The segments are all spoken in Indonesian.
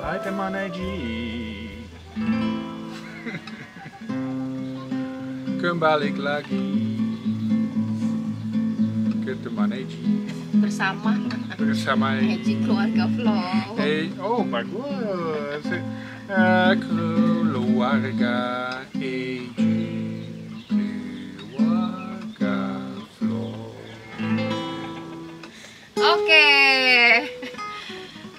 Hai teman Eji. Kembali lagi ke teman Eji bersama Eji Keluarga Vlog. Oh bagus. Keluarga Eji Keluarga Vlog. Oke.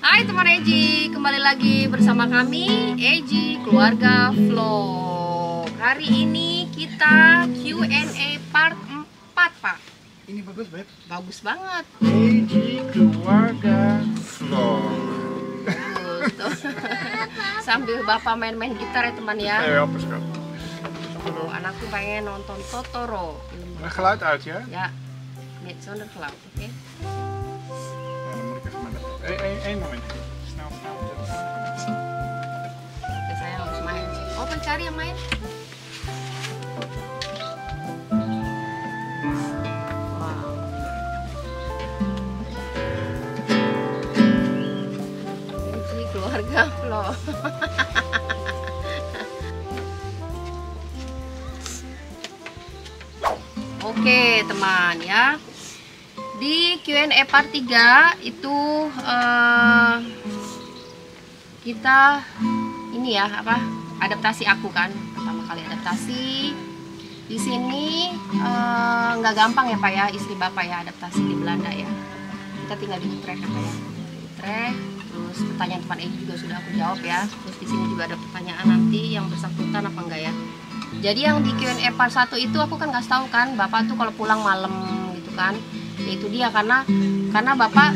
Hai teman Eji, kembali lagi bersama kami Eji Keluarga Vlog. Hari ini kita Q&A part 4, Pak. Ini bagus, Beb. Bagus banget. Eji Keluarga Vlog. Bagus, tuh. Sambil Bapak main-main gitar ya teman ya. Apa schat? Oh, anakku pengen nonton Totoro. Geluid uit, ja? Ya, met zonder geluid, oke? Dan moet ik even met één momentje. Snel. Oke, saya harus main. Oh, pencari yang main? Wow. Eji Keluarga Vlog. Oke teman ya, di Q&A part 3 itu kita ini ya adaptasi aku kan, pertama kali adaptasi di sini. Nggak gampang ya Pak ya, istri Bapak ya adaptasi di Belanda ya. Kita tinggal di Utrecht ya Pak ya, di Utrecht. Terus pertanyaan teman Eji juga sudah aku jawab ya. Terus di sini juga ada pertanyaan nanti yang bersangkutan apa enggak ya. Jadi yang di Q&A part 1 itu aku kan kasih tahu kan, Bapak tuh kalau pulang malam gitu kan. Ya itu dia karena Bapak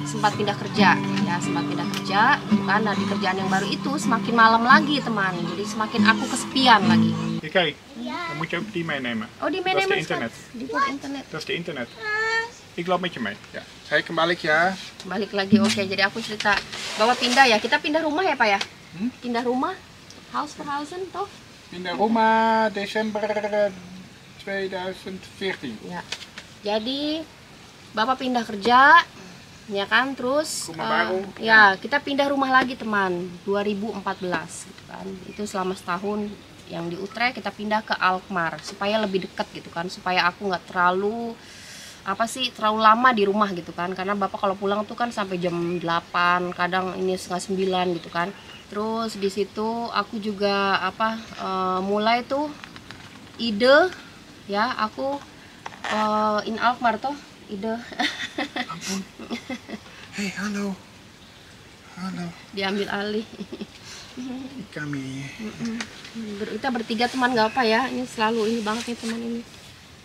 sempat pindah kerja ya, gitu kan. Nah, di kerjaan yang baru itu semakin malam lagi teman. Jadi semakin aku kesepian lagi. Ja, kijk. Dan moet je ook die meenemen. Oh, die Dat is de meenemen internet. Schat. Die voor internet. Dat is de internet. Ik loop met je mee. Ja. Hey, kembali ya. Balik lagi, oke. Jadi aku cerita bahwa pindah ya. Kita pindah rumah ya Pak ya? Pindah rumah, house per housen toh? Pindah rumah Desember 2014. Ya. Jadi Bapak pindah kerja, ya kan? Terus Rumah baru. ya kita pindah rumah lagi teman 2014 gitu kan. Itu selama setahun yang di Utrecht kita pindah ke Alkmaar supaya lebih dekat gitu kan, supaya aku nggak terlalu terlalu lama di rumah gitu kan, karena Bapak kalau pulang tuh kan sampai jam 8, kadang ini setengah 9 gitu kan. Terus di situ aku juga mulai tuh ide ya, aku in Alkmaar toh ide. Ampun. Hey, hallo. Diambil alih. Kami. Kita bertiga teman, nggak apa ya, ini selalu ini banget nih teman ini.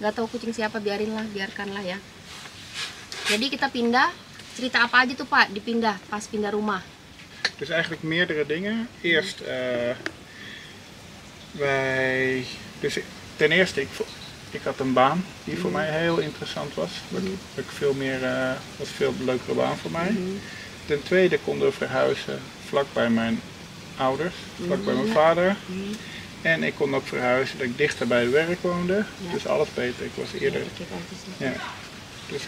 Nggak tahu kucing siapa, biarkanlah ya. Jadi kita pindah, cerita apa aja tuh Pak dipindah pas pindah rumah? Dus eigenlijk meerdere dingen. Eerst ten eerste ik had een baan die voor mij heel interessant was. Wat veel leukere baan voor mij. Ten tweede konden we verhuizen vlak bij mijn ouders, vlak bij mijn vader. En ik kon ook verhuizen dat ik dichter bij het werk woonde. Ja. Dus alles beter. Ik was eerder. Ja. Dus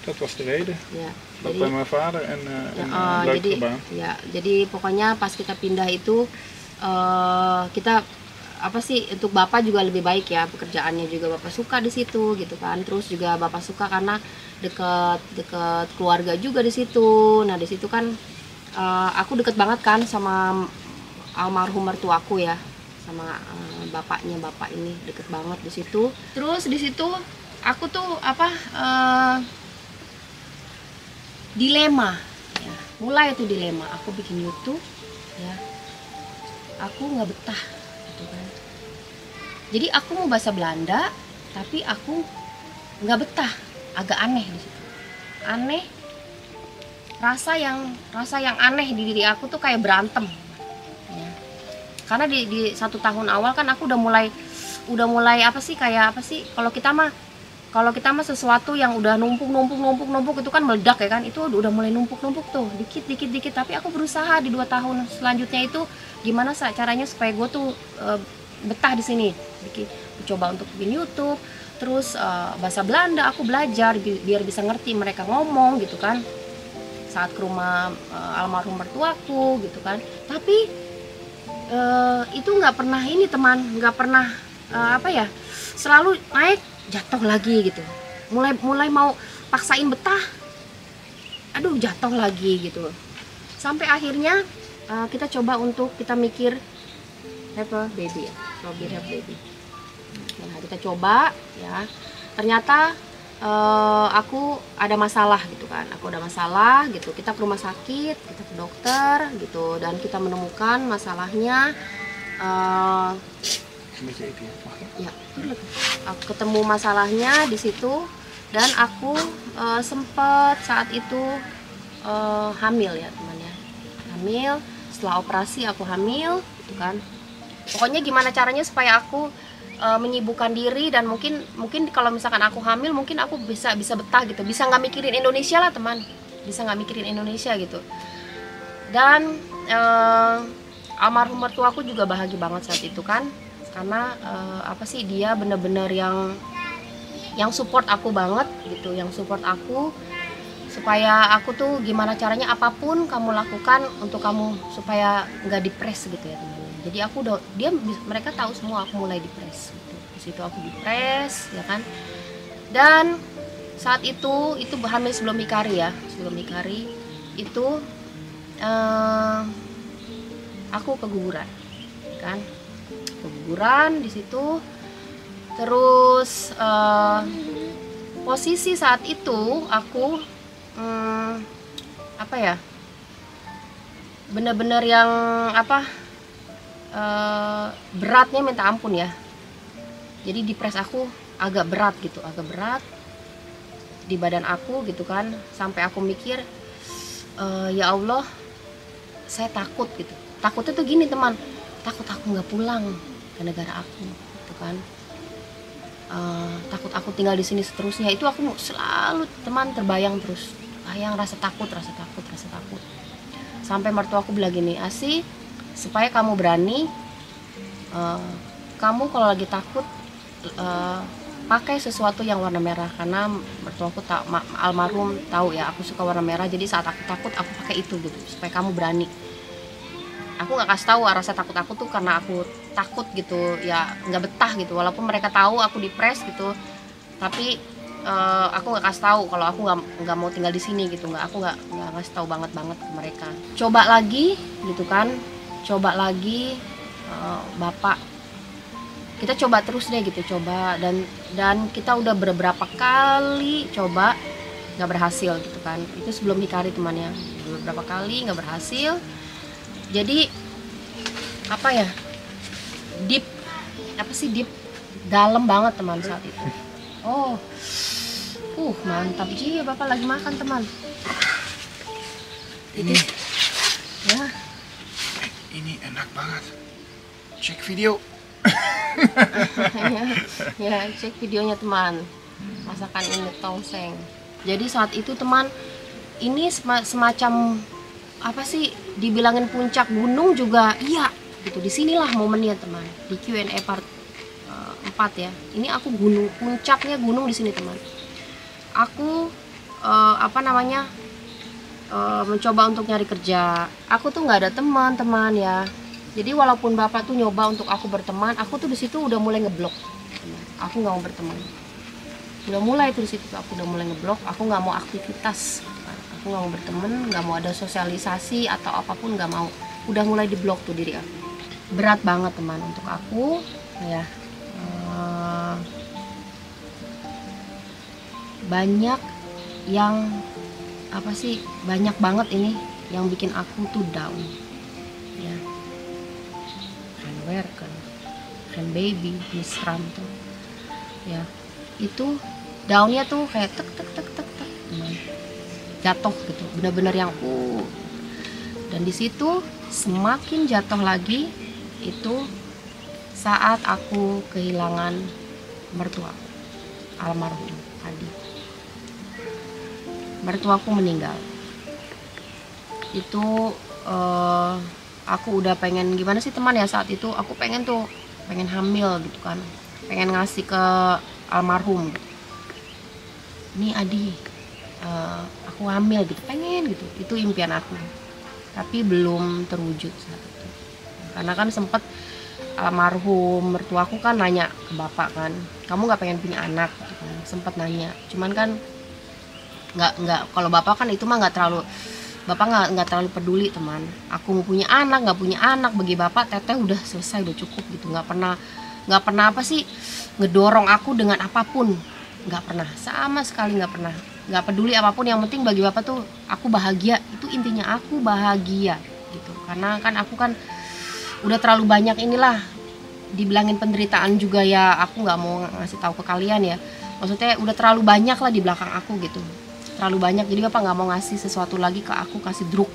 dat was de reden. Ya, Vlak bij mijn vader en een leukere baan. Ya, jadi pokoknya pas kita pindah itu kita untuk Bapak juga lebih baik ya, pekerjaannya juga Bapak suka di situ gitu kan. Terus juga Bapak suka karena deket keluarga juga di situ. Nah di situ kan aku deket banget kan sama almarhum mertuaku ya, sama bapaknya Bapak ini deket banget di situ. Terus di situ aku tuh dilema ya. Mulai itu dilema, aku bikin YouTube ya, aku nggak betah gitu kan. Jadi aku mau bahasa Belanda tapi aku nggak betah, agak aneh di situ. Aneh, rasa yang aneh di diri aku tuh kayak berantem ya. Karena di 1 tahun awal kan aku udah mulai kalau kita mah sesuatu yang udah numpuk itu kan meledak ya kan, itu udah mulai numpuk tuh dikit, tapi aku berusaha di 2 tahun selanjutnya itu gimana caranya supaya gue tuh betah di sini. Coba untuk bikin YouTube, terus bahasa Belanda aku belajar biar bisa ngerti mereka ngomong gitu kan. saat ke rumah almarhum mertuaku gitu kan. Tapi itu nggak pernah ini teman, nggak pernah selalu naik jatuh lagi gitu. Mulai mau paksain betah, aduh jatuh lagi gitu. Sampai akhirnya kita coba untuk kita mikir have a baby ya, have baby. Nah, kita coba ya, ternyata aku ada masalah gitu kan, aku ada masalah gitu. Kita ke rumah sakit, kita ke dokter gitu, dan kita menemukan masalahnya ya, aku ketemu masalahnya di situ, dan aku sempet saat itu hamil ya teman ya, hamil. Setelah operasi aku hamil gitu kan. Pokoknya gimana caranya supaya aku menyibukkan diri, dan mungkin kalau misalkan aku hamil mungkin aku bisa betah gitu, bisa nggak mikirin Indonesia lah teman, bisa nggak mikirin Indonesia gitu. Dan almarhum mertuaku juga bahagia banget saat itu kan, karena dia bener-bener yang support aku banget gitu, yang support aku supaya aku tuh gimana caranya apapun kamu lakukan untuk kamu supaya nggak depres gitu ya teman. Jadi mereka tahu semua aku mulai depres gitu. Di situ aku depres ya kan. Dan saat itu hamil sebelum Hikari ya, sebelum Hikari itu aku keguguran kan, keguguran di situ. Terus posisi saat itu aku bener-bener yang beratnya minta ampun ya. Jadi depres aku agak berat gitu, agak berat di badan aku gitu kan. Sampai aku mikir ya Allah, saya takut gitu. Takutnya tuh gini teman, takut aku nggak pulang ke negara aku gitu kan. Takut aku tinggal di sini seterusnya. Itu aku selalu teman terbayang terus, rasa takut. Sampai mertua aku bilang gini, Asi, supaya kamu berani, kamu kalau lagi takut pakai sesuatu yang warna merah. Karena mertuaku almarhum tahu ya aku suka warna merah, jadi saat aku takut aku pakai itu gitu supaya kamu berani. Aku nggak kasih tahu rasa takut aku tuh karena aku takut gitu ya, nggak betah gitu, walaupun mereka tahu aku depres gitu, tapi aku nggak kasih tahu kalau aku nggak mau tinggal di sini gitu. Aku nggak ngasih tahu banget ke mereka. Coba lagi gitu kan, coba lagi bapak, kita coba terus deh gitu, coba dan kita udah beberapa kali coba nggak berhasil gitu kan. Itu sebelum Hikari temannya, beberapa kali nggak berhasil. Jadi deep dalam banget teman saat itu. Mantap Ji, bapak lagi makan teman. Ini ya, ini enak banget. Cek video. ya cek videonya teman, masakan ini tongseng. Jadi saat itu teman, ini semacam dibilangin puncak gunung juga iya gitu. Disinilah momennya teman, di Q&A part 4 ya. Ini aku puncaknya gunung di sini teman. Aku mencoba untuk nyari kerja. Aku tuh nggak ada teman ya. Jadi walaupun bapak tuh nyoba untuk aku berteman, aku tuh di situ udah mulai ngeblok. Aku nggak mau berteman. Udah mulai tuh di situ aku udah mulai ngeblok. Aku nggak mau aktivitas. Aku nggak mau berteman, nggak mau ada sosialisasi atau apapun, nggak mau. Udah mulai diblok tuh diri aku. Berat banget teman untuk aku ya. Banyak yang banyak banget ini yang bikin aku tuh down ya. Keren baby Miss Ram tuh ya, itu downnya tuh kayak tek jatuh gitu, bener-bener yang dan di situ semakin jatuh lagi itu saat aku kehilangan mertua almarhum Adi. Mertuaku meninggal. Itu aku udah pengen gimana sih teman ya, saat itu aku pengen hamil gitu kan, pengen ngasih ke almarhum. Ini Adi aku hamil gitu, pengen gitu, itu impian aku, tapi belum terwujud saat itu. Karena kan sempet almarhum mertuaku kan nanya ke bapak kan, kamu nggak pengen punya anak gitu kan, sempet nanya, cuman kan nggak, kalau bapak kan itu mah bapak nggak terlalu peduli teman. Aku mau punya anak nggak punya anak, bagi bapak teteh udah selesai, udah cukup gitu. Nggak pernah apa sih ngedorong aku dengan apapun, nggak pernah, sama sekali nggak pernah, nggak peduli apapun. Yang penting bagi bapak tuh aku bahagia, itu intinya, aku bahagia gitu. Karena kan aku kan udah terlalu banyak inilah, dibilangin penderitaan juga ya, aku nggak mau ngasih tahu ke kalian ya, maksudnya udah terlalu banyak lah di belakang aku gitu, terlalu banyak. Jadi bapak nggak mau ngasih sesuatu lagi ke aku, kasih druk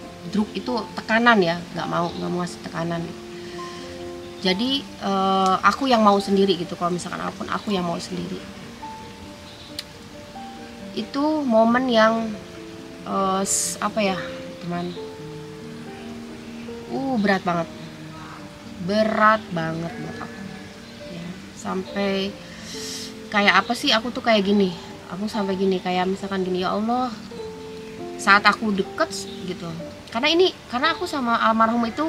itu tekanan ya, nggak mau ngasih tekanan gitu. Jadi aku yang mau sendiri gitu, kalau misalkan apapun aku yang mau sendiri. Itu momen yang apa ya teman, berat banget buat aku ya. Sampai kayak apa sih, aku tuh kayak gini, aku sampai gini, kayak misalkan gini, ya Allah, saat aku deket gitu, karena aku sama almarhum itu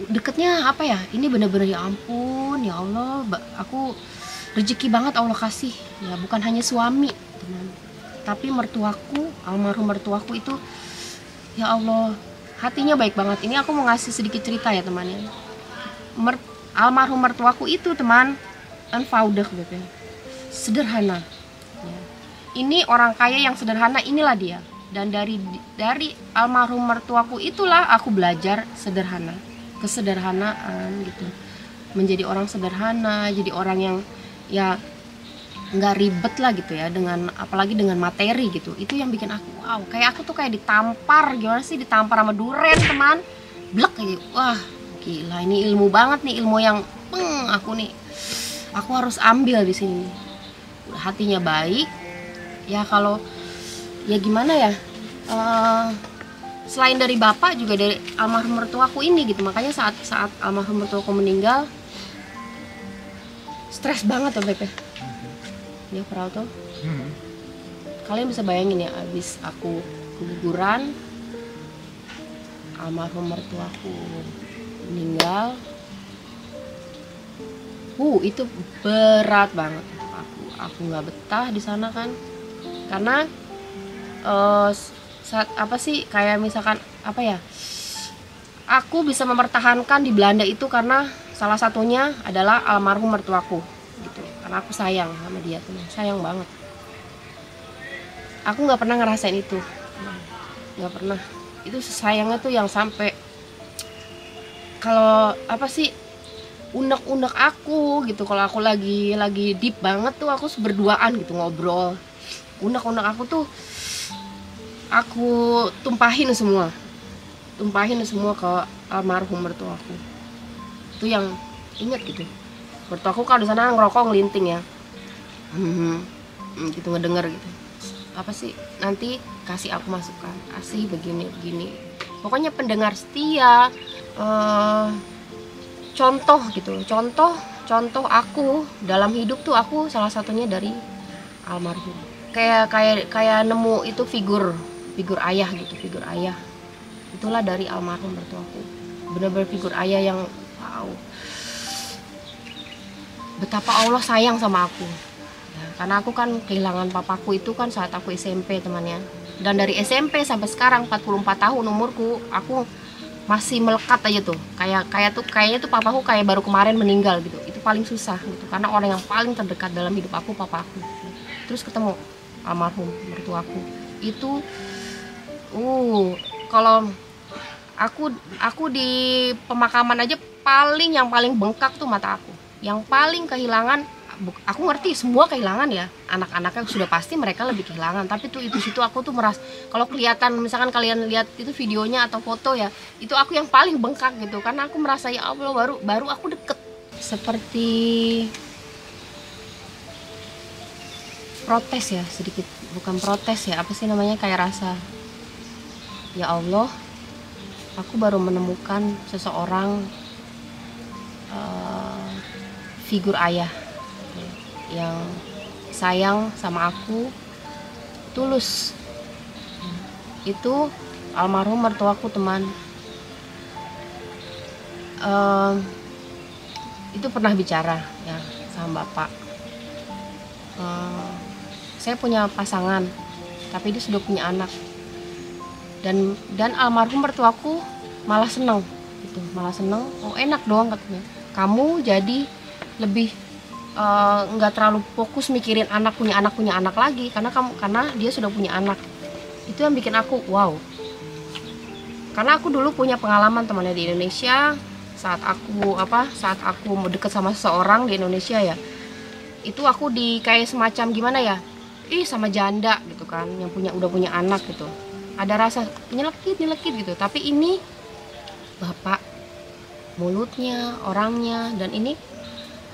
deketnya apa ya, ini bener-bener ya ampun, ya Allah, aku rezeki banget Allah kasih ya, bukan hanya suami teman, tapi mertuaku, almarhum mertuaku itu ya Allah, hatinya baik banget. Ini aku mau ngasih sedikit cerita ya teman ya. Almarhum mertuaku itu teman, eenvoudig gitu ya, sederhana ya. Ini orang kaya yang sederhana, inilah dia. Dan dari almarhum mertuaku itulah aku belajar sederhana, kesederhanaan gitu, menjadi orang sederhana, jadi orang yang ya nggak ribet lah gitu ya, dengan apalagi dengan materi gitu. Itu yang bikin aku wow, kayak aku tuh kayak ditampar, gimana sih, ditampar sama duren teman, blek kayak gitu. Wah gila, ini ilmu banget nih, ilmu yang aku harus ambil di sini. Hatinya baik ya, kalau ya gimana ya, selain dari bapak juga dari almarhum mertuaku ini gitu. Makanya saat almarhum mertuaku meninggal, stres banget ya Beb ya, Prauto. Kalian bisa bayangin ya, abis aku keguguran, almarhum mertuaku meninggal, itu berat banget. Aku nggak betah di sana kan, karena saat apa sih, kayak misalkan apa ya, aku bisa mempertahankan di Belanda itu karena salah satunya adalah almarhum mertuaku gitu. Karena aku sayang sama dia tuh, sayang banget. Aku nggak pernah ngerasain itu, nggak pernah. Itu sayangnya tuh yang sampai kalau apa sih, unek-unek aku gitu. Kalau aku lagi deep banget tuh, aku berduaan gitu ngobrol, unek-unek aku tuh aku tumpahin semua ke almarhum mertuaku. Itu yang inget gitu. Mertuaku kalau di sana ngerokok ngelinting ya, gitu ngedenger gitu, apa sih, nanti kasih aku masukan, kasih begini. Pokoknya pendengar setia. Contoh gitu, contoh aku dalam hidup tuh, aku salah satunya dari almarhum. Kayak nemu itu figur ayah gitu, figur ayah. Itulah dari almarhum mertuaku. Benar-benar figur ayah yang wow, betapa Allah sayang sama aku ya, karena aku kan kehilangan papaku itu kan saat aku SMP temannya. Dan dari SMP sampai sekarang 44 tahun umurku, aku masih melekat aja tuh, kayaknya tuh papaku kayak baru kemarin meninggal gitu. Itu paling susah gitu, karena orang yang paling terdekat dalam hidup aku papaku. Terus ketemu almarhum mertuaku itu, kalau aku di pemakaman aja yang paling bengkak tuh mata aku, yang paling kehilangan. Aku ngerti semua kehilangan ya, anak-anaknya sudah pasti mereka lebih kehilangan, tapi tuh itu situ aku tuh merasa, kalau kelihatan misalkan kalian lihat itu videonya atau foto ya, itu aku yang paling bengkak gitu, karena aku merasa ya Allah, baru aku deket, seperti protes ya, sedikit, bukan protes ya, apa sih namanya, kayak rasa ya Allah, aku baru menemukan seseorang figur ayah yang sayang sama aku, tulus itu almarhum mertuaku teman. Itu pernah bicara ya sama bapak. Saya punya pasangan, tapi dia sudah punya anak. Dan almarhum mertuaku malah seneng gitu, oh enak dong katanya, kamu jadi lebih nggak terlalu fokus mikirin punya anak lagi, karena dia sudah punya anak. Itu yang bikin aku wow, karena aku dulu punya pengalaman temannya di Indonesia saat aku mau deket sama seseorang di Indonesia ya, itu aku kayak semacam gimana ya, sama janda gitu kan, yang udah punya anak gitu, ada rasa nyelekit gitu. Tapi ini bapak, mulutnya, orangnya, dan ini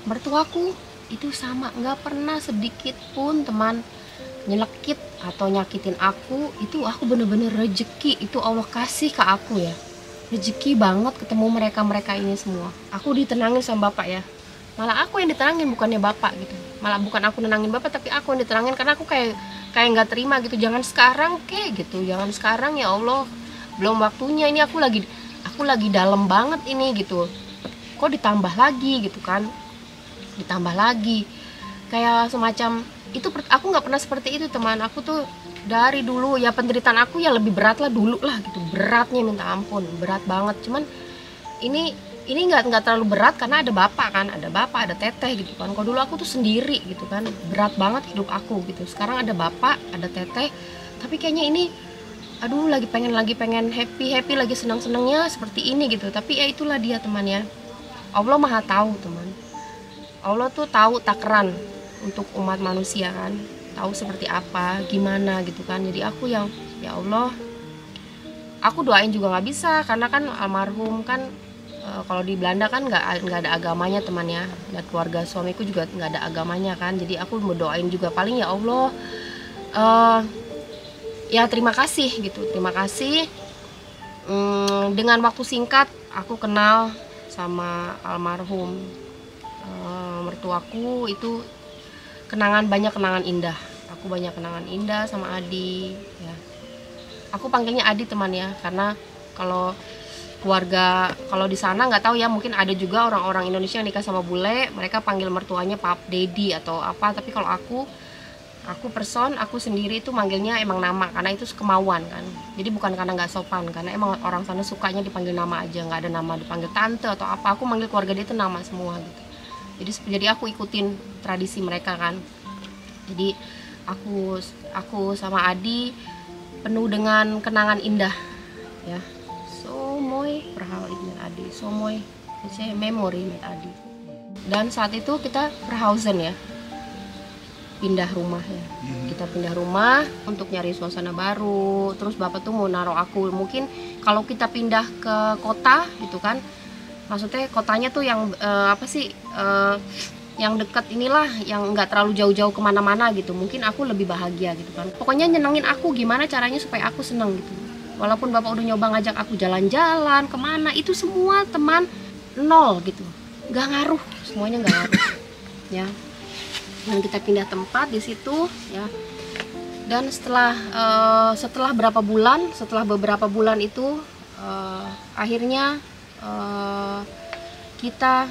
mertuaku itu sama, nggak pernah sedikit pun teman nyelekit atau nyakitin aku. Itu aku bener-bener rezeki, itu Allah kasih ke aku ya, rezeki banget ketemu mereka ini semua. Aku ditenangin sama bapak ya, malah aku yang ditenangin bukannya bapak gitu, malah bukan aku nenangin bapak tapi aku yang ditenangin, karena aku kayak nggak terima gitu. Jangan sekarang gitu, jangan sekarang ya Allah, belum waktunya, ini aku lagi dalam banget ini gitu, kok ditambah lagi gitu kan, ditambah lagi kayak semacam itu. Aku nggak pernah seperti itu teman. Aku tuh dari dulu ya, penderitaan aku ya lebih berat lah dulu lah gitu, beratnya minta ampun, berat banget. Cuman ini nggak terlalu berat karena ada bapak kan, ada teteh gitu kan. Kalau dulu aku tuh sendiri gitu kan, berat banget hidup aku gitu. Sekarang ada bapak, ada teteh, tapi kayaknya ini aduh lagi pengen happy lagi senangnya seperti ini gitu. Tapi ya itulah dia teman ya, Allah maha tahu teman. Allah tuh tahu takaran untuk umat manusia kan, tahu seperti apa gimana gitu kan. Jadi aku yang ya Allah, aku doain juga nggak bisa karena kan almarhum kan kalau di Belanda kan nggak ada agamanya teman ya, dan keluarga suamiku juga nggak ada agamanya kan. Jadi aku mau doain juga paling ya Allah, ya terima kasih gitu, terima kasih. Dengan waktu singkat aku kenal sama almarhum mertuaku. Itu banyak kenangan indah. Aku banyak kenangan indah sama Adi ya. Aku panggilnya Adi teman ya, karena kalau keluarga, kalau di sana nggak tahu ya, mungkin ada juga orang-orang Indonesia yang nikah sama bule, mereka panggil mertuanya Pap, Dedi atau apa. Tapi kalau aku sendiri itu manggilnya emang nama, karena itu kemauan kan. Jadi bukan karena nggak sopan, karena emang orang sana sukanya dipanggil nama aja, nggak ada nama dipanggil tante atau apa. Aku manggil keluarga dia itu nama semua gitu. Jadi aku ikutin tradisi mereka kan. Jadi aku sama Adi penuh dengan kenangan indah ya. So mooi verhaal met Adi, so mooi, saya memori met Adi. Dan saat itu kita verhuizen ya, pindah rumah ya. Kita pindah rumah untuk nyari suasana baru. Terus bapak tuh mau naruh aku, mungkin kalau kita pindah ke kota gitu kan, maksudnya kotanya tuh yang yang dekat inilah, yang nggak terlalu jauh-jauh kemana-mana gitu, mungkin aku lebih bahagia gitu kan. Pokoknya nyenengin aku gimana caranya supaya aku seneng gitu. Walaupun bapak udah nyoba ngajak aku jalan-jalan kemana, itu semua teman nol gitu, nggak ngaruh, semuanya nggak ngaruh ya. Dan kita pindah tempat di situ ya. Dan setelah beberapa bulan itu akhirnya kita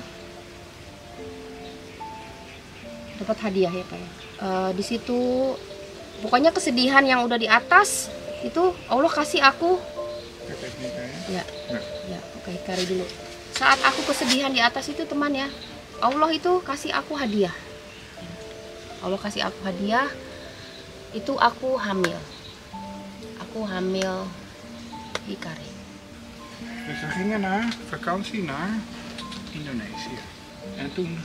dapat hadiah ya Pak ya. Di situ pokoknya kesedihan yang udah di atas itu Allah kasih aku ya oke, kari dulu. Saat aku kesedihan di atas itu teman ya, Allah itu kasih aku hadiah. Allah kasih aku hadiah, itu aku hamil Hikari. Dus we gingen naar vakantie naar Indonesië. En toen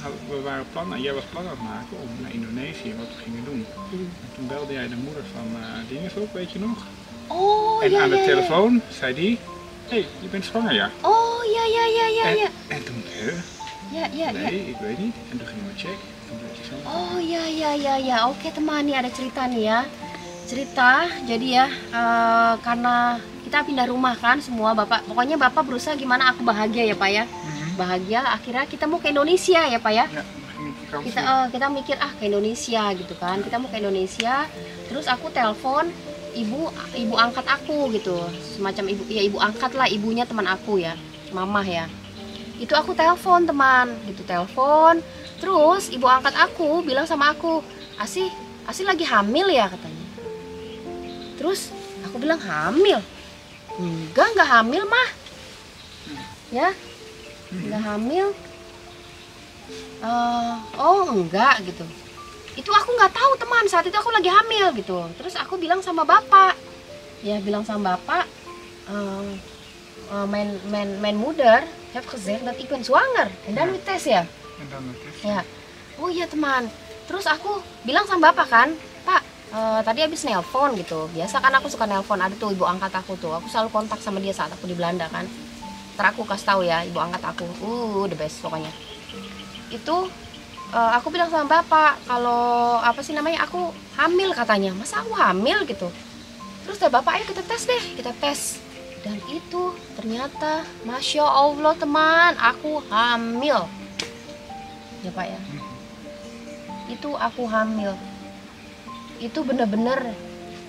jij was plannen aan het maken om naar Indonesië wat we gingen doen. En toen belde jij de moeder van Dinges op, weet je nog? Oh en ja, aan de ja, telefoon zei die, hey, je bent zwanger ja. Oh ja. En toen, nee, ik weet niet. En toen gingen we checken. Oh ya. Oke teman, nih ada cerita nih ya. Jadi ya karena kita pindah rumah kan semua, pokoknya bapak berusaha gimana aku bahagia ya Pak ya. Bahagia, akhirnya kita mau ke Indonesia ya Pak ya. Kita mikir ke Indonesia gitu kan. Kita mau ke Indonesia. Terus aku telepon ibu angkat aku gitu, semacam ibu, ya ibu angkat lah, ibunya teman aku ya, mamah ya. Itu aku telepon teman, gitu telepon, terus ibu angkat aku bilang sama aku, Asi lagi hamil ya katanya. Terus aku bilang hamil? Enggak hamil mah, ya, enggak hamil. Oh enggak gitu. Itu aku nggak tahu teman, saat itu aku lagi hamil gitu. Terus aku bilang sama bapak, ya bilang sama bapak, mijn moeder heeft gezegd dat ik ben zwanger en dan we tes ya. Ya, oh iya teman. Terus aku bilang sama bapak kan, Pak, tadi habis nelpon gitu. Biasa kan aku suka nelpon, ada tuh ibu angkat aku tuh. Aku selalu kontak sama dia saat aku di Belanda kan. Ntar aku kasih tahu ya ibu angkat aku, the best pokoknya. Itu aku bilang sama bapak kalau apa sih namanya, aku hamil katanya. Masa aku hamil gitu? Terus bapak, ayo kita tes deh, kita tes. Dan itu ternyata Masya Allah teman, aku hamil ya Pak ya. Itu aku hamil. Itu bener-bener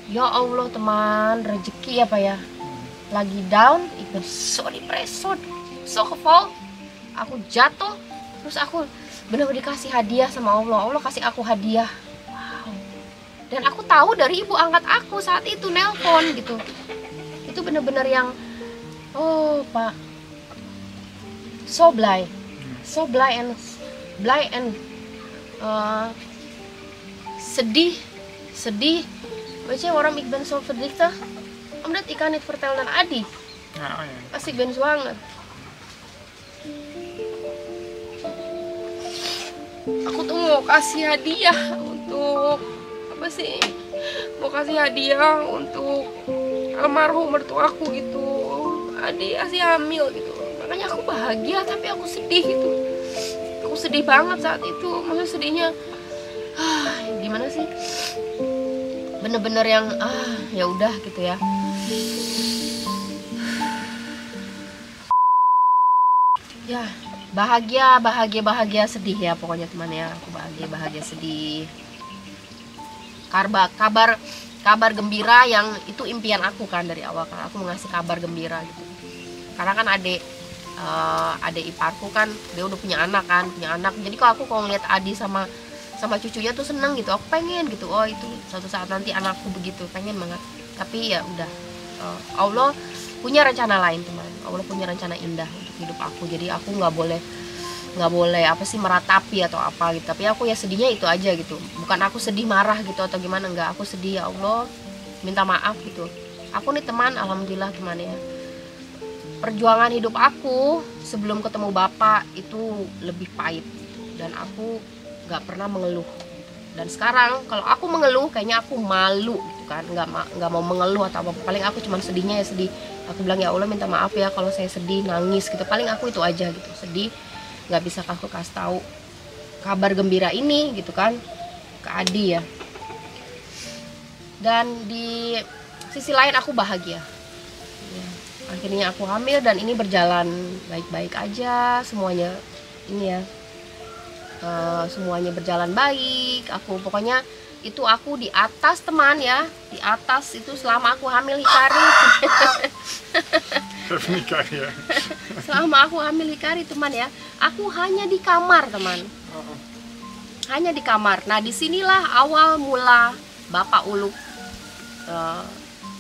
ya Allah teman, rezeki ya Pak ya. Lagi down, ik ben so depressed, so geval. Aku jatuh, terus aku bener-bener dikasih hadiah sama Allah. Allah kasih aku hadiah. Wow. Dan aku tahu dari ibu angkat aku saat itu nelpon gitu. Itu bener-bener yang, oh Pak, so blij en sedih. Weet je waarom ik ben zo verdrietig? Omdat ik kan niet vertellen aan Adi. Ja, oh ja. Als ik ben zwanger. Aku tuh mau kasih hadiah untuk apa sih? Mau kasih hadiah untuk almarhum mertuaku gitu. Adi Asi hamil gitu. Makanya aku bahagia tapi aku sedih gitu. Aku sedih banget saat itu. Maksudnya sedihnya gimana sih? Bener-bener yang ya udah gitu ya. Ya, bahagia sedih ya pokoknya teman ya. Aku bahagia sedih. Kabar gembira yang itu impian aku kan dari awal kan, aku mau ngasih kabar gembira gitu. Karena kan adik iparku kan dia udah punya anak. Jadi kalau ngeliat Adi sama cucunya tuh seneng gitu. Aku pengen gitu. Oh itu suatu saat nanti anakku begitu, pengen banget. Tapi ya udah, Allah punya rencana lain teman. Allah punya rencana indah untuk hidup aku. Jadi aku nggak boleh apa sih meratapi atau apa gitu. Tapi aku ya sedihnya itu aja gitu. Bukan aku sedih marah gitu atau gimana, enggak. Aku sedih ya Allah, minta maaf gitu. Aku nih teman, alhamdulillah teman ya. Perjuangan hidup aku sebelum ketemu bapak itu lebih pahit dan aku nggak pernah mengeluh. Dan sekarang kalau aku mengeluh kayaknya aku malu gitu kan, nggak mau mengeluh atau apa. Paling aku cuma sedihnya ya sedih. Aku bilang ya Allah minta maaf ya kalau saya sedih, nangis gitu. Paling aku itu aja gitu, sedih. Nggak bisa aku kasih tahu kabar gembira ini gitu kan ke Adi ya. Dan di sisi lain aku bahagia ya, akhirnya aku hamil dan ini berjalan baik-baik aja semuanya ini ya. Semuanya berjalan baik. Aku pokoknya itu aku di atas teman ya, di atas itu selama aku hamil Hikari. Selama aku hamil Hikari teman ya, aku hanya di kamar teman, hanya di kamar. Nah disinilah awal mula Bapak Uluk,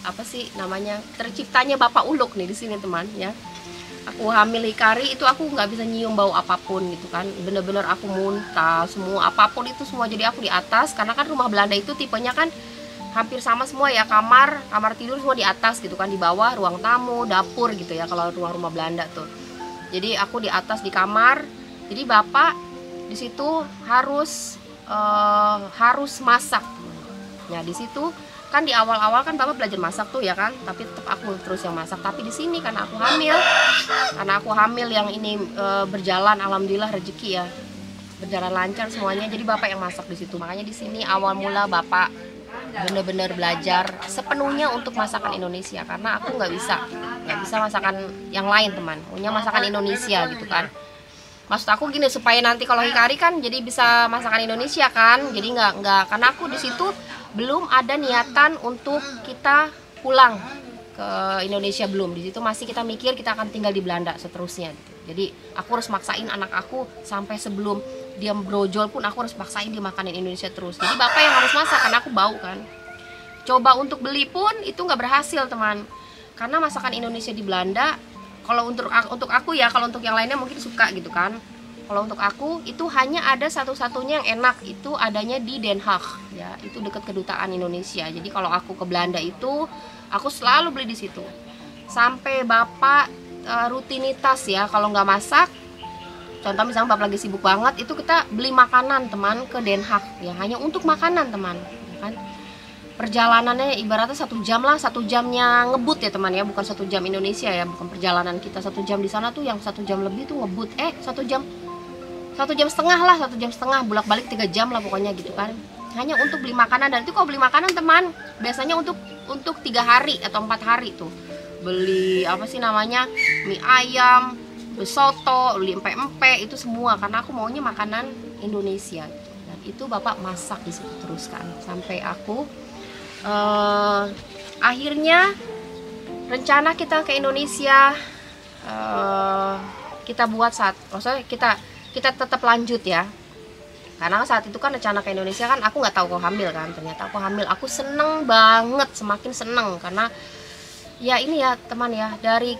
apa sih namanya, terciptanya Bapak Uluk nih di sini teman ya. Aku hamil Hikari itu aku nggak bisa nyium bau apapun gitu kan, bener-bener aku muntah semua apapun itu semua. Jadi aku di atas karena kan rumah Belanda itu tipenya kan hampir sama semua ya, kamar tidur semua di atas gitu kan, di bawah ruang tamu, dapur gitu ya kalau rumah Belanda tuh. Jadi aku di atas di kamar. Jadi bapak di situ harus masak. Ya di situ kan di awal-awal kan bapak belajar masak tuh ya kan, tapi tetap aku terus yang masak. Tapi di sini karena aku hamil yang ini berjalan, alhamdulillah rezeki ya, berjalan lancar semuanya. Jadi bapak yang masak di situ. Makanya di sini awal mula bapak bener-bener belajar sepenuhnya untuk masakan Indonesia, karena aku nggak bisa masakan yang lain teman, punya masakan Indonesia gitu kan. Maksud aku gini, supaya nanti kalau Hikari kan jadi bisa masakan Indonesia kan, jadi nggak karena aku di situ belum ada niatan untuk kita pulang ke Indonesia, belum. Di situ masih kita mikir kita akan tinggal di Belanda seterusnya gitu. Jadi aku harus maksain anak aku sampai sebelum dia brojol pun aku harus maksain dia makanin Indonesia terus. Jadi bapak yang harus masak karena aku bau kan. Coba untuk beli pun itu nggak berhasil teman, karena masakan Indonesia di Belanda, kalau untuk aku ya, kalau untuk yang lainnya mungkin suka gitu kan. Kalau untuk aku itu hanya ada satu-satunya yang enak, itu adanya di Den Haag ya, itu dekat kedutaan Indonesia. Jadi kalau aku ke Belanda itu aku selalu beli di situ. Sampai bapak rutinitas ya, kalau nggak masak, contoh misalnya bapak lagi sibuk banget, itu kita beli makanan teman ke Den Haag ya, hanya untuk makanan teman, ya kan. Perjalanannya ibaratnya 1 jam lah, 1 jamnya ngebut ya teman ya, bukan 1 jam Indonesia ya, bukan perjalanan kita 1 jam di sana tuh, yang 1 jam lebih tuh ngebut, 1 jam setengah lah, 1 jam setengah, bolak balik 3 jam lah pokoknya gitu kan, hanya untuk beli makanan. Dan itu kalau beli makanan teman biasanya untuk 3 hari atau 4 hari tuh, beli apa sih namanya, mie ayam, beli soto, beli empe-empe, itu semua karena aku maunya makanan Indonesia gitu. Dan itu bapak masak di situ terus kan, sampai aku akhirnya rencana kita ke Indonesia kita buat maksudnya kita tetap lanjut ya, karena saat itu kan rencana ke Indonesia kan aku nggak tahu aku hamil kan, ternyata aku hamil. Aku seneng banget, semakin seneng karena ya ini ya teman ya, dari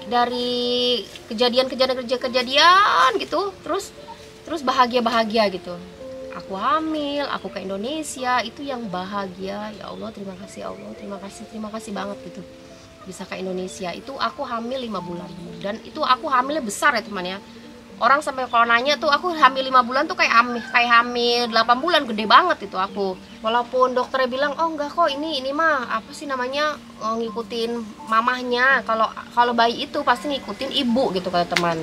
kejadian gitu, terus bahagia gitu. Aku hamil, aku ke Indonesia, itu yang bahagia. Ya Allah, terima kasih ya Allah, terima kasih banget gitu bisa ke Indonesia. Itu aku hamil 5 bulan dan itu aku hamilnya besar ya teman ya. Orang sampai kalau nanya tuh aku hamil 5 bulan tuh kayak hamil 8 bulan, gede banget itu aku. Walaupun dokternya bilang oh enggak kok, ini mah apa sih namanya, ngikutin mamahnya. Kalau bayi itu pasti ngikutin ibu gitu kata teman.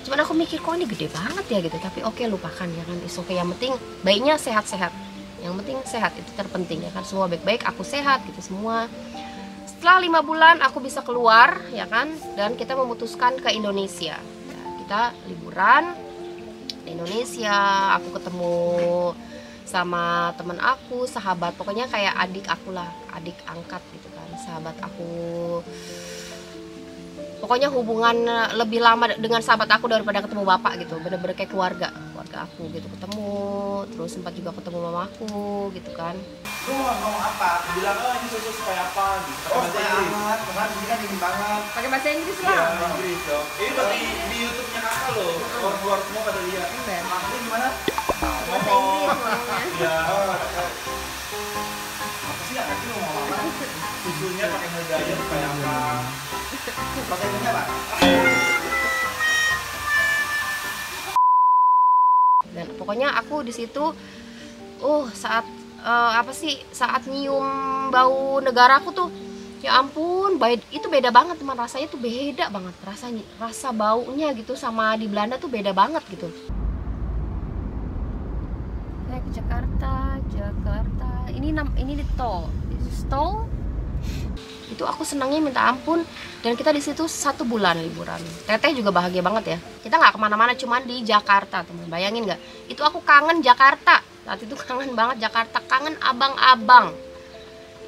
Cuman aku mikir kok ini gede banget ya gitu, tapi oke, lupakan ya kan, is okay. Yang penting bayinya sehat-sehat, yang penting sehat, itu terpenting ya kan, semua baik-baik, aku sehat gitu semua. Setelah 5 bulan aku bisa keluar ya kan, dan kita memutuskan ke Indonesia ya, kita liburan di Indonesia. Aku ketemu sama temen aku, sahabat, pokoknya kayak adik aku lah, adik angkat gitu kan, sahabat aku. Pokoknya hubungan lebih lama dengan sahabat aku daripada ketemu bapak gitu, bener-bener kayak keluarga aku gitu, ketemu. Terus sempat juga ketemu mamaku gitu kan. Lu ngomong apa? Bilang ini susu supaya apa gitu. Pakai bahasa Inggris. Karena di sini kan dingin banget. Pakai bahasa Inggris lah. Iya, Inggris dong. Ini berarti di YouTube-nya kakak loh. Orang-orang semua pada lihat. Maksudnya gimana? Ngomong. Iya. Apa sih kakak sih ngomong apa? Susunya pakai modanya supaya apa? Pakai ini apa? Dan pokoknya aku di situ saat nyium bau negaraku tuh, ya ampun, itu beda banget teman, rasanya tuh beda banget, rasa baunya gitu sama di Belanda tuh beda banget gitu. Saya ke Jakarta, ini di tol, itu aku senangnya minta ampun. Dan kita di situ 1 bulan liburan. Teteh juga bahagia banget ya. Kita nggak kemana-mana, cuman di Jakarta teman. Bayangin nggak? Itu aku kangen Jakarta. Saat itu kangen banget Jakarta, kangen abang-abang.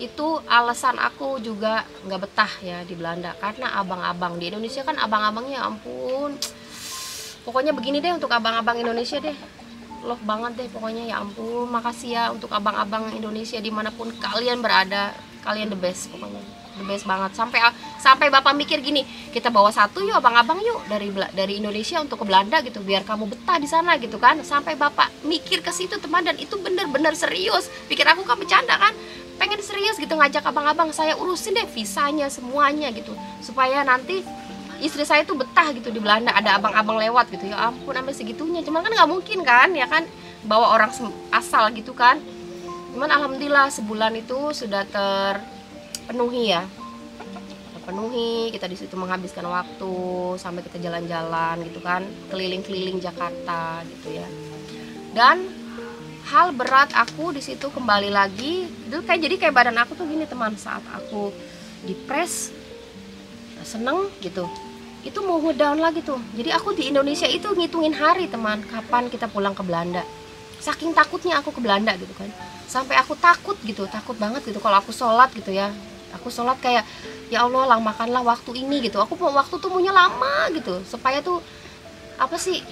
Itu alasan aku juga nggak betah ya di Belanda, karena abang-abang. Di Indonesia kan abang-abangnya ampun. Pokoknya begini deh untuk abang-abang Indonesia deh. Love banget deh pokoknya, ya ampun. Makasih ya untuk abang-abang Indonesia dimanapun kalian berada. Kalian the best pokoknya. The best banget. Sampai bapak mikir gini, kita bawa 1 yuk abang-abang yuk dari Indonesia untuk ke Belanda gitu, biar kamu betah di sana gitu kan. Sampai bapak mikir ke situ teman, dan itu bener-bener serius. Pikir aku kan bercanda kan, pengen serius gitu ngajak abang-abang, saya urusin deh visanya semuanya gitu, supaya nanti istri saya tuh betah gitu di Belanda, ada abang-abang lewat gitu. Ya ampun, sampai segitunya. Cuman kan nggak mungkin kan ya kan, bawa orang asal gitu kan. Cuman alhamdulillah sebulan itu sudah terpenuhi ya, terpenuhi. Kita di situ menghabiskan waktu sampai kita jalan-jalan gitu kan, keliling-keliling Jakarta gitu ya. Dan hal berat aku di situ kembali lagi itu kayak badan aku tuh gini teman, saat aku depres, seneng gitu, itu mau down lagi tuh. Jadi aku di Indonesia itu ngitungin hari teman, kapan kita pulang ke Belanda. saking takutnya aku ke Belanda gitu kan, sampai aku takut banget gitu kalau aku sholat gitu ya. Aku sholat kayak, ya Allah lamakanlah waktu ini gitu, aku mau waktu tuh maunya lama gitu, supaya tuh apa sih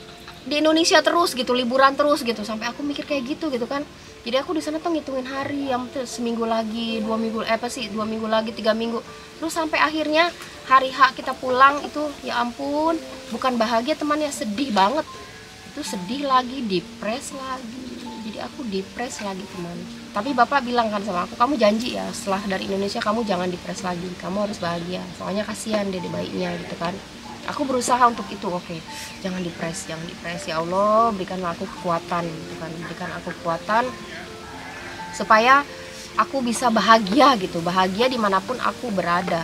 di Indonesia terus gitu, liburan terus gitu, sampai aku mikir kayak gitu kan. Jadi aku di sana tuh ngitungin hari, yang seminggu lagi, 2 minggu, 2 minggu lagi, 3 minggu, terus sampai akhirnya hari H kita pulang itu, ya ampun, bukan bahagia teman ya, sedih banget. Itu sedih lagi, depres lagi, jadi aku depres lagi teman. Tapi bapak bilang kan sama aku, kamu janji ya setelah dari Indonesia kamu jangan depres lagi, kamu harus bahagia, soalnya kasihan dede bayinya gitu kan. Aku berusaha untuk itu, oke, jangan depres ya Allah, berikanlah aku kekuatan gitu kan, berikan aku kekuatan supaya aku bisa bahagia gitu, bahagia dimanapun aku berada.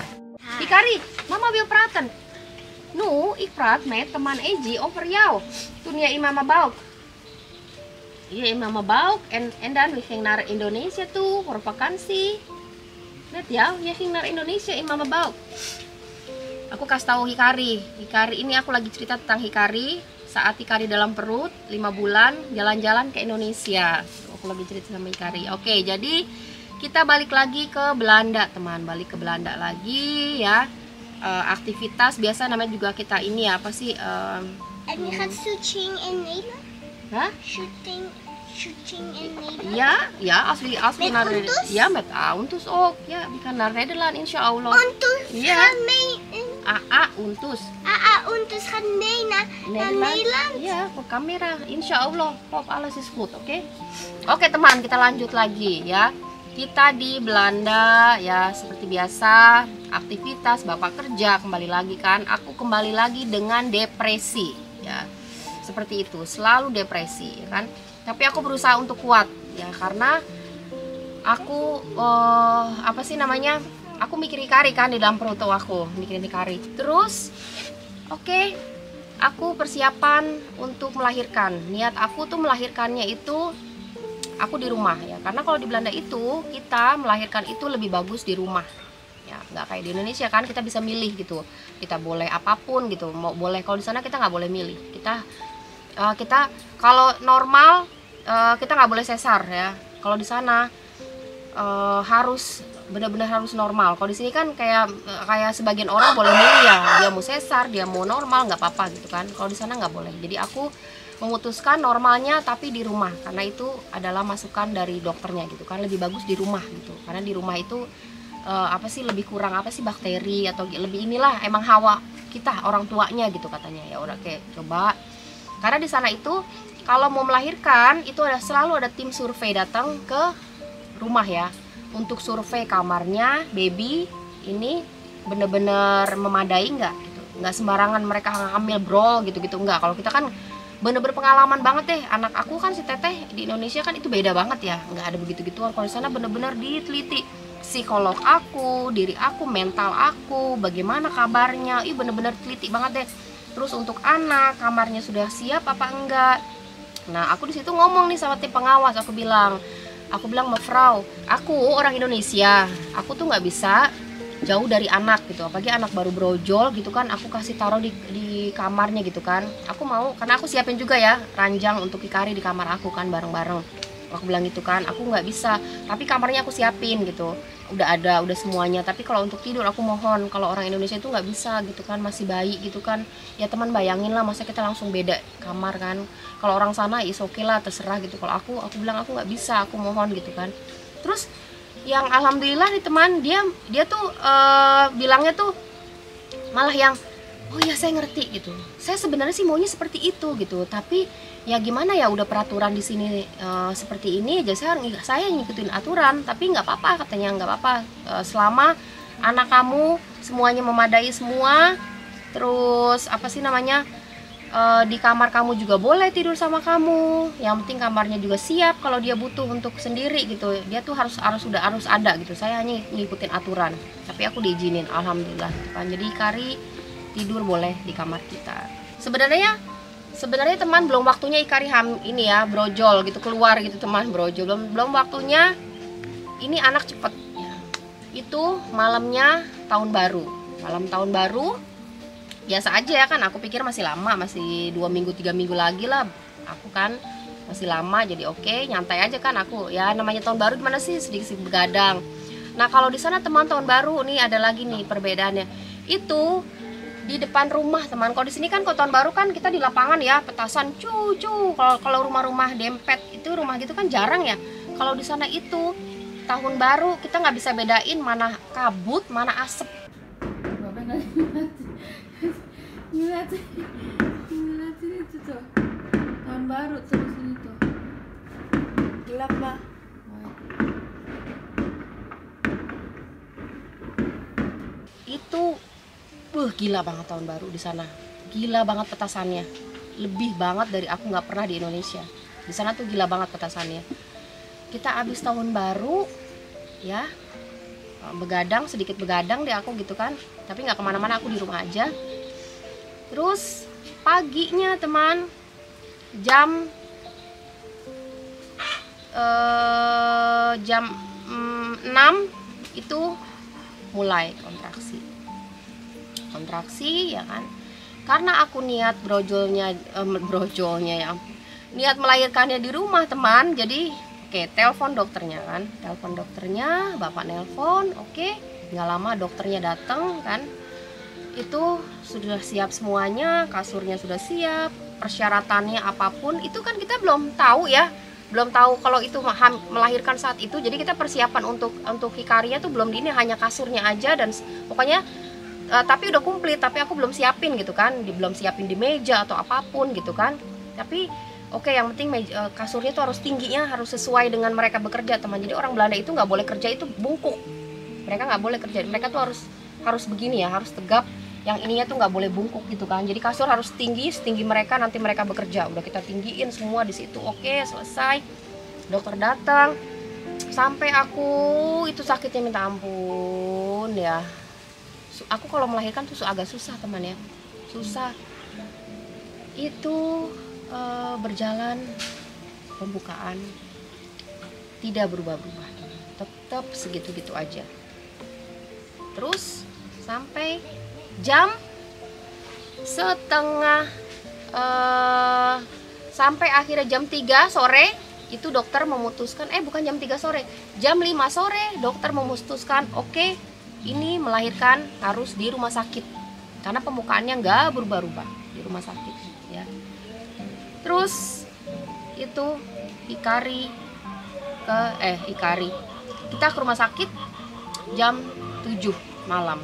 Hikari, mama wil praten. Nu, ik praat met teman Eji over jou. Toen je in mama buik. Je in mama buik en dan we ging naar Indonesia toe voor vakantie. Net ya, je ging naar Indonesia in mama buik. Aku kasih tahu Hikari ini aku lagi cerita tentang Hikari saat Hikari dalam perut 5 bulan jalan-jalan ke Indonesia. Aku lagi cerita sama Hikari. Oke, jadi kita balik lagi ke Belanda teman, balik ke Belanda lagi ya. Aktivitas biasa namanya juga kita ini ya, apa sih? En je gaat shooting in Nederland? Hah? Shooting in Nederland? Ja, als we Met naar Untus? ja, met Untus ook. Ja, we gaan naar Nederland insya Allah. Untus Ja. gaat mee in... Untus. Untus gaat mee naar Nederland? Ja, voor kamera. Insya Allah, hoop alles is goed, oke? Oke teman, kita lanjut lagi ya. Kita di Belanda ya, seperti biasa aktivitas, bapak kerja, kembali lagi kan, aku kembali lagi dengan depresi ya, seperti itu, selalu depresi ya kan. Tapi aku berusaha untuk kuat ya, karena aku apa sih namanya, aku mikir Hikari kan di dalam perut aku, mikirin Hikari. Terus oke, aku persiapan untuk melahirkan. Niat aku tuh melahirkannya itu aku di rumah ya, karena kalau di Belanda itu kita melahirkan itu lebih bagus di rumah ya, nggak kayak di Indonesia kan, kita bisa milih gitu, kita boleh apapun gitu, mau boleh. Kalau di sana kita nggak boleh milih, kita kalau normal kita nggak boleh sesar ya, kalau di sana harus benar-benar harus normal. Kalau di sini kan kayak sebagian orang boleh milih ya, dia mau sesar, dia mau normal, nggak apa-apa gitu kan. Kalau di sana nggak boleh, jadi aku memutuskan normalnya tapi di rumah, karena itu adalah masukan dari dokternya gitu kan, lebih bagus di rumah gitu, karena di rumah itu apa sih lebih kurang apa sih bakteri atau lebih inilah, emang hawa kita orang tuanya gitu katanya. Ya udah kayak coba, karena di sana itu kalau mau melahirkan itu selalu ada tim survei datang ke rumah ya, untuk survei kamarnya baby ini bener-bener memadai nggak gitu, nggak sembarangan mereka ngambil brol gitu-gitu, nggak. Kalau kita kan bener-bener pengalaman banget deh. Anak aku kan si Teteh di Indonesia kan itu beda banget ya, nggak ada begitu-gituan. Kalau di sana bener-bener diteliti psikolog aku, diri aku, mental aku, bagaimana kabarnya, bener-bener teliti banget deh. Terus untuk anak, kamarnya sudah siap apa enggak. Nah aku di situ ngomong nih sama tim pengawas, aku bilang Mevrouw, aku orang Indonesia, aku tuh nggak bisa jauh dari anak gitu, apalagi anak baru brojol gitu kan, aku kasih taruh di kamarnya gitu kan. Aku mau, karena aku siapin juga ya ranjang untuk Hikari di kamar aku kan, bareng-bareng. Aku bilang gitu kan, aku nggak bisa, tapi kamarnya aku siapin gitu, udah semuanya. Tapi kalau untuk tidur aku mohon, kalau orang Indonesia itu nggak bisa gitu kan, masih bayi gitu kan. Ya teman bayangin lah, masa kita langsung beda kamar kan. Kalau orang sana is oke lah, terserah gitu. Kalau aku bilang aku nggak bisa, aku mohon gitu kan. Terus yang alhamdulillah nih teman, dia tuh bilangnya tuh malah yang, oh ya saya ngerti gitu, saya sebenarnya sih maunya seperti itu gitu, tapi ya gimana ya, udah peraturan di sini seperti ini aja, saya ngikutin aturan. Tapi nggak apa-apa katanya, nggak apa-apa selama anak kamu semuanya memadai semua, terus apa sih namanya, di kamar kamu juga boleh tidur sama kamu, yang penting kamarnya juga siap kalau dia butuh untuk sendiri gitu. Dia tuh harus ada gitu, saya hanya ngikutin aturan, tapi aku diizinin alhamdulillah gitu kan. Jadi Hikari tidur boleh di kamar kita. Sebenarnya teman, belum waktunya Hikari ini ya brojol gitu, keluar gitu teman, brojol belum waktunya. Ini anak cepet ya. Itu malam tahun baru biasa aja ya kan, aku pikir masih lama, masih 2 minggu 3 minggu lagi lah aku kan masih lama, jadi oke, nyantai aja kan aku. Ya namanya tahun baru gimana sih, sedikit begadang. Nah kalau di sana teman, tahun baru nih ada lagi nih perbedaannya. Itu di depan rumah teman. Kalau di sini kan kalau tahun baru kan kita di lapangan ya, petasan cucu. Kalau rumah-rumah dempet itu rumah gitu kan jarang ya. Kalau di sana itu tahun baru kita nggak bisa bedain mana kabut, mana asap. Ngeliatin itu tuh tahun baru tuh di sini tuh gelap lah. Itu gila banget tahun baru di sana, gila banget petasannya, lebih banget dari aku nggak pernah di Indonesia. Di sana tuh gila banget petasannya. Kita abis tahun baru ya, begadang, sedikit begadang deh aku gitu kan, tapi nggak kemana-mana, aku di rumah aja. Terus paginya teman, jam 6 itu mulai kontraksi ya kan, karena aku niat brojolnya ya, niat melahirkannya di rumah teman. Jadi oke, telepon dokternya kan, bapak nelpon, oke, nggak lama dokternya datang kan. Itu sudah siap semuanya, kasurnya sudah siap, persyaratannya apapun itu kan kita belum tahu ya, belum tahu kalau itu melahirkan saat itu. Jadi kita persiapan untuk hikarinya tuh belum, ini hanya kasurnya aja dan pokoknya tapi udah komplit, tapi aku belum siapin gitu kan, belum siapin di meja atau apapun gitu kan. Tapi oke, yang penting kasurnya tuh harus tingginya, harus sesuai dengan mereka bekerja teman. Jadi orang Belanda itu nggak boleh kerja itu bungkuk, mereka nggak boleh kerja, mereka tuh harus begini ya, harus tegap. Yang ininya tuh nggak boleh bungkuk gitu kan. Jadi kasur harus tinggi, setinggi mereka nanti mereka bekerja. Udah kita tinggiin semua di situ. Oke, selesai. Dokter datang. Sampai aku itu sakitnya minta ampun ya. Aku kalau melahirkan tuh agak susah teman ya. Susah. Itu berjalan pembukaan tidak berubah-ubah. Tetap segitu-gitu aja. Terus sampai jam setengah sampai akhirnya jam 3 sore itu dokter memutuskan, bukan jam 3 sore, jam 5 sore dokter memutuskan oke, ini melahirkan harus di rumah sakit karena pembukaannya nggak berubah-ubah di rumah sakit ya. Terus itu Hikari kita ke rumah sakit jam 7 malam.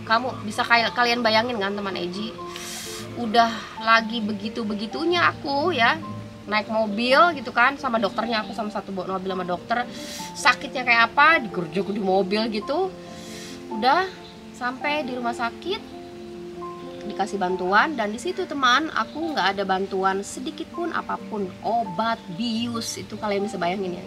Kamu bisa kalian bayangin kan teman Eji, udah lagi begitu-begitunya aku ya, naik mobil gitu kan sama dokternya, aku sama satu mobil sama dokter, sakitnya kayak apa, digerjok di mobil gitu. Udah sampai di rumah sakit dikasih bantuan, dan di situ teman aku nggak ada bantuan sedikit pun apapun, obat bius itu kalian bisa bayangin ya.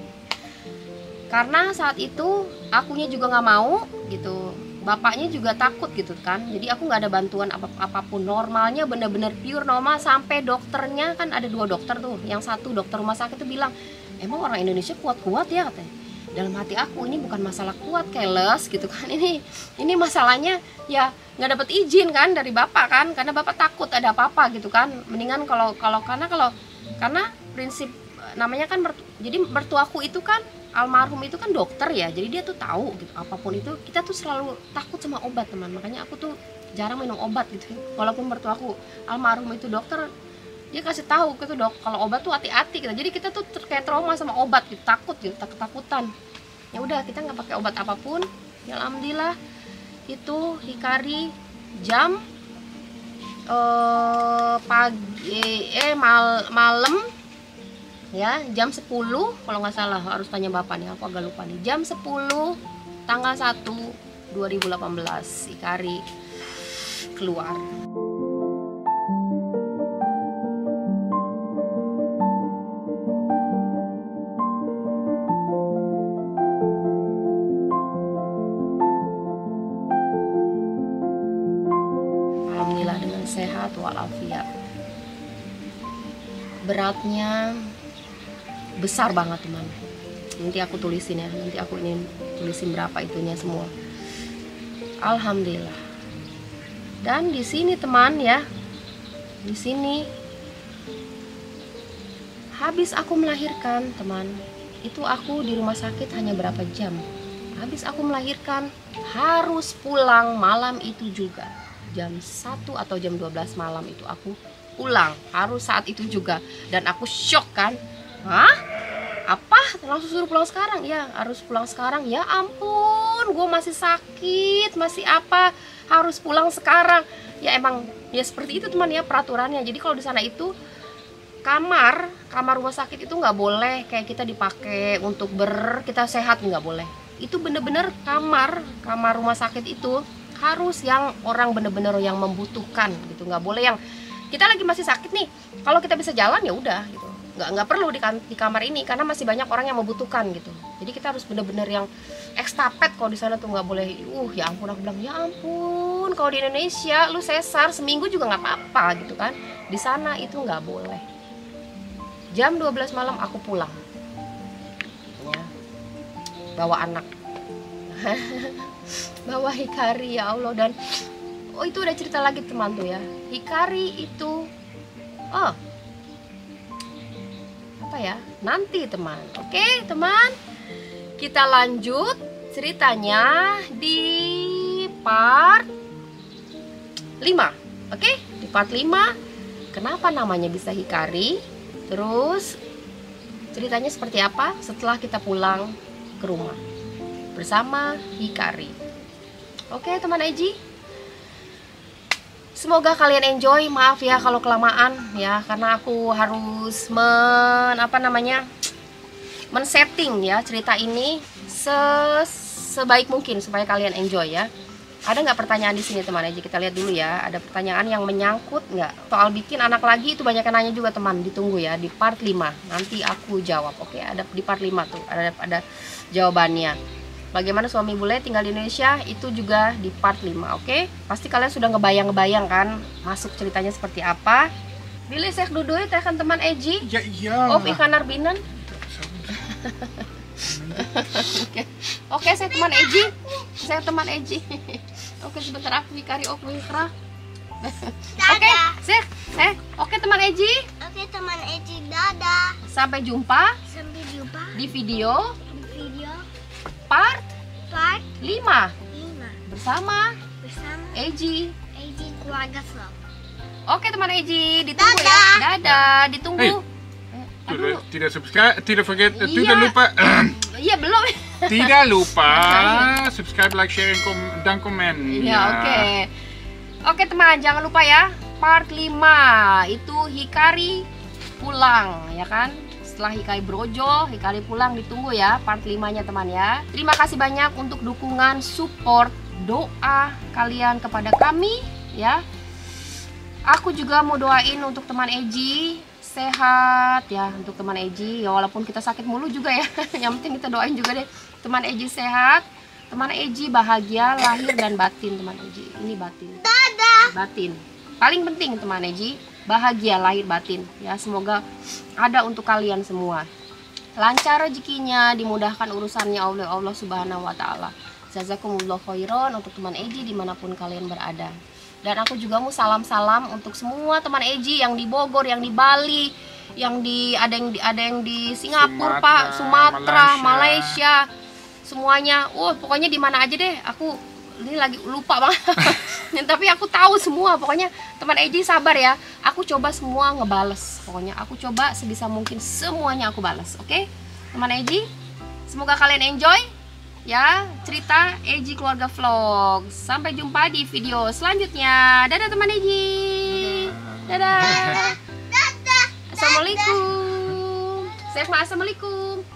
Karena saat itu akunya juga nggak mau gitu, bapaknya juga takut gitu kan. Jadi aku nggak ada bantuan apapun. Normalnya bener-bener pure normal. Sampai dokternya kan ada 2 dokter tuh. Yang satu dokter rumah sakit tuh bilang, emang orang Indonesia kuat-kuat ya katanya. Dalam hati aku ini bukan masalah kuat keles gitu kan. Ini masalahnya ya nggak dapat izin kan dari bapak kan. Karena bapak takut ada apa-apa gitu kan. Mendingan karena prinsip namanya kan jadi mertuaku itu kan almarhum itu kan dokter ya, jadi dia tuh tahu gitu apapun itu. Kita tuh selalu takut sama obat teman, makanya aku tuh jarang minum obat gitu. Walaupun mertuaku almarhum itu dokter, dia kasih tahu gitu, dok kalau obat tuh hati-hati gitu. Jadi kita tuh kayak trauma sama obat gitu, takut gitu, ketakutan. Ya udah kita nggak pakai obat apapun. Ya alhamdulillah itu Hikari jam malam ya, jam 10 kalau nggak salah, harus tanya bapak nih, aku agak lupa nih. Jam 10 tanggal 1 2018 Hikari keluar. Alhamdulillah dengan sehat walafiat. Beratnya besar banget teman, nanti aku tulisin ya, nanti aku ingin tulisin berapa itunya semua. Alhamdulillah. Dan di sini teman ya, di sini Habis aku melahirkan, teman, itu aku di rumah sakit hanya berapa jam. Habis aku melahirkan, harus pulang malam itu juga. Jam 1 atau jam 12 malam itu aku pulang, harus saat itu juga. Dan aku shock kan. Hah? Apa? Langsung suruh pulang sekarang? Ya, harus pulang sekarang. Ya ampun, gue masih sakit, masih apa, harus pulang sekarang. Ya emang ya seperti itu teman ya peraturannya. Jadi kalau di sana itu kamar rumah sakit itu nggak boleh kayak kita dipakai untuk kita sehat, nggak boleh. Itu bener-bener kamar rumah sakit itu harus yang orang bener-bener yang membutuhkan gitu, nggak boleh yang kita lagi masih sakit nih. Kalau kita bisa jalan ya udah gitu, nggak perlu di kamar ini karena masih banyak orang yang membutuhkan gitu. Jadi kita harus bener-bener yang ekstapet. Kalau di sana tuh nggak boleh. Ya ampun, aku bilang ya ampun, kalau di Indonesia lu sesar seminggu juga nggak apa-apa gitu kan. Di sana itu nggak boleh. Jam 12 malam aku pulang ya, bawa anak bawa Hikari, ya Allah. Dan itu udah cerita lagi teman tuh ya, Hikari itu apa ya, nanti teman. Oke teman, kita lanjut ceritanya di part 5. Oke, di part 5 kenapa namanya bisa Hikari, terus ceritanya seperti apa setelah kita pulang ke rumah bersama Hikari. Oke teman Eji, semoga kalian enjoy. Maaf ya kalau kelamaan ya, karena aku harus men-setting ya cerita ini sebaik mungkin supaya kalian enjoy ya. Ada nggak pertanyaan di sini teman Eji? Kita lihat dulu ya. Ada pertanyaan yang menyangkut nggak soal bikin anak lagi? Itu banyak yang nanya juga teman. Ditunggu ya di part 5. Nanti aku jawab. Oke, ada di part 5 tuh. Ada jawabannya. Bagaimana suami bule tinggal di Indonesia, itu juga di part 5. Oke, pasti kalian sudah ngebayang kan masuk ceritanya seperti apa. Billy Syekh Duduy tekan teman Eji. Ya iya. Of ikan arbinan. Oke, saya teman Eji. Oke, sebentar aku Hikari Mikra. Oke, Syekh. Oke teman Eji. Oke teman Eji, dadah. Sampai jumpa di video part 5 bersama Eji keluarga vlog. Oke teman Eji, ditunggu ya. Dadah, ditunggu. Tidak forget, tidak lupa. Iya belum. Tidak lupa subscribe, like, share, dan komen. Iya, oke teman, jangan lupa ya. Part 5 itu Hikari pulang ya kan. Setelah Hikari brojol, Hikari pulang, ditunggu ya part 5-nya teman ya. Terima kasih banyak untuk dukungan, support, doa kalian kepada kami ya. Aku juga mau doain untuk teman Eji sehat ya, untuk teman Eji ya, walaupun kita sakit mulu juga ya. Yang penting kita doain juga deh teman Eji sehat, teman Eji bahagia lahir dan batin. Teman Eji ini batin, batin paling penting teman Eji, bahagia lahir batin ya. Semoga ada untuk kalian semua, lancar rezekinya, dimudahkan urusannya oleh Allah Subhanahu wa Ta'ala. Jazakumullah khairan untuk teman Eji dimanapun kalian berada. Dan aku juga mau salam-salam untuk semua teman Eji yang di Bogor, yang di Bali, yang ada yang di Singapura, Pak, Sumatera, Malaysia, semuanya. Pokoknya di mana aja deh. Aku ini lagi lupa banget. Tapi aku tahu semua. Pokoknya teman Eji sabar ya. Aku coba semua ngebales. Pokoknya aku coba sebisa mungkin semuanya aku balas. Oke? Teman Eji, semoga kalian enjoy ya cerita Eji Keluarga Vlog. Sampai jumpa di video selanjutnya. Dadah teman Eji. Dadah. Assalamualaikum. Assalamualaikum.